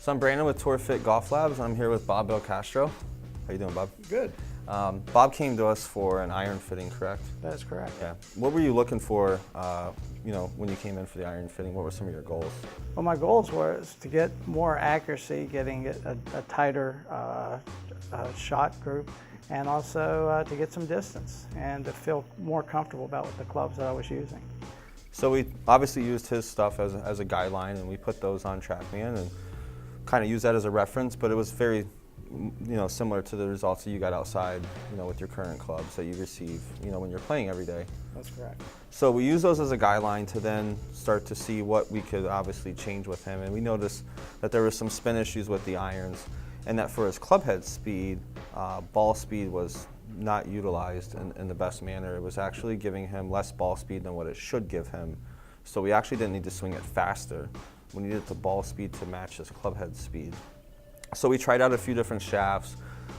So I'm Brandon with Tour Fit Golf Labs. I'm here with Bob Belcastro. How you doing, Bob? Good. Bob came to us for an iron fitting, correct? That's correct. Yeah. What were you looking for, when you came in for the iron fitting? What were some of your goals? Well, my goals was to get more accuracy, getting a tighter shot group, and also to get some distance and to feel more comfortable about the clubs that I was using. So we obviously used his stuff as a guideline, and we put those on TrackMan and kind of used that as a reference, but it was very similar to the results that you got outside, with your current clubs that you receive, when you're playing every day. That's correct. So we use those as a guideline to then start to see what we could obviously change with him. And we noticed that there was some spin issues with the irons, and that for his club head speed, ball speed was not utilized in the best manner. It was actually giving him less ball speed than what it should give him. So we actually didn't need to swing it faster. We needed the ball speed to match his club head speed. So we tried out a few different shafts,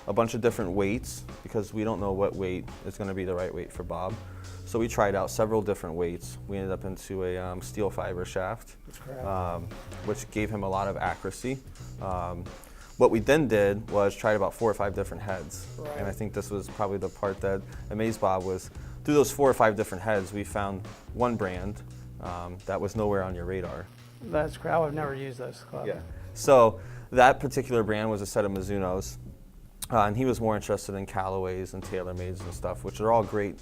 a bunch of different weights, because we don't know what weight is going to be the right weight for Bob. So we tried out several different weights. We ended up into a steel fiber shaft, which gave him a lot of accuracy. What we then did was try about 4 or 5 different heads. Right. And I think this was probably the part that amazed Bob was through those 4 or 5 different heads, we found one brand that was nowhere on your radar. That's correct. I would never use those clubs. Yeah. So that particular brand was a set of Mizunos, and he was more interested in Callaways and TaylorMades and stuff, which are all great,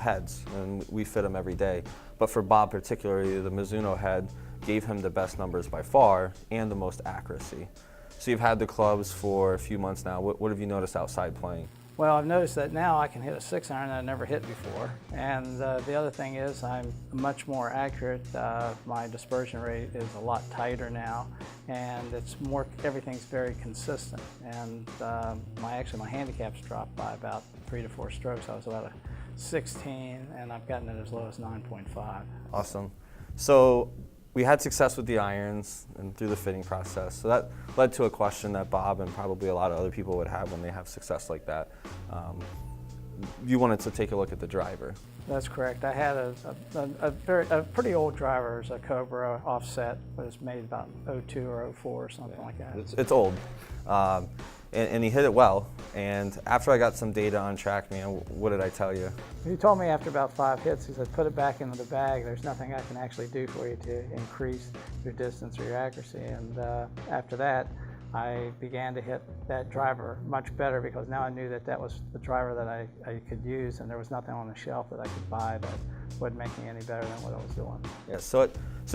heads, and we fit them every day. But for Bob particularly, the Mizuno head gave him the best numbers by far and the most accuracy. So you've had the clubs for a few months now. What have you noticed outside playing? Well, I've noticed that now I can hit a 6-iron that I never hit before. And the other thing is I'm much more accurate. My dispersion rate is a lot tighter now, and everything's very consistent. And my handicap's dropped by about 3 to 4 strokes. I was about a 16, and I've gotten it as low as 9.5. Awesome. So we had success with the irons and through the fitting process. So that led to a question that Bob and probably a lot of other people would have when they have success like that. You wanted to take a look at the driver. That's correct. I had a pretty old driver, a Cobra offset, but it's made about 02 or 04 or something like that. It's old. And he hit it well. And after I got some data on TrackMan, what did I tell you? He told me after about 5 hits, he said, put it back into the bag. There's nothing I can actually do for you to increase your distance or your accuracy. And after that, I began to hit that driver much better because now I knew that that was the driver that I could use, and there was nothing on the shelf that I could buy that would make me any better than what I was doing. Yeah. So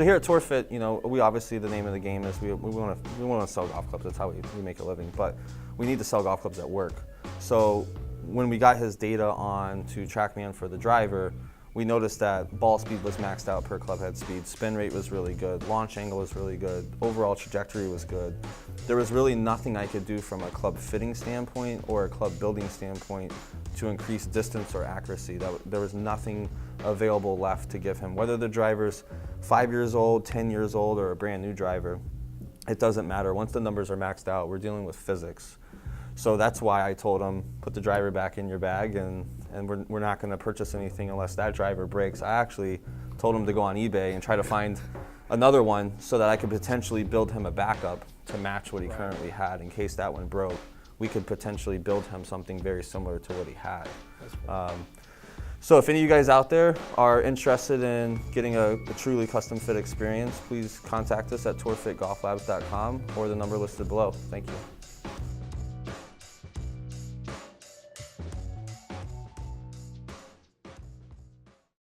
here at Tour Fit, we obviously, the name of the game is we want to sell golf clubs. That's how we make a living. But we need to sell golf clubs at work. So when we got his data on to TrackMan for the driver, we noticed that ball speed was maxed out per club head speed, spin rate was really good, launch angle was really good, overall trajectory was good. There was really nothing I could do from a club fitting standpoint or a club building standpoint to increase distance or accuracy. There was nothing available left to give him. Whether the driver's 5 years old, 10 years old, or a brand new driver, it doesn't matter. Once the numbers are maxed out, we're dealing with physics. So that's why I told him, put the driver back in your bag, and we're not going to purchase anything unless that driver breaks. I actually told him to go on eBay and try to find another one so that I could potentially build him a backup to match what he currently had in case that one broke. We could potentially build him something very similar to what he had. So if any of you guys out there are interested in getting a truly custom fit experience, please contact us at tourfitgolflabs.com or the number listed below. Thank you.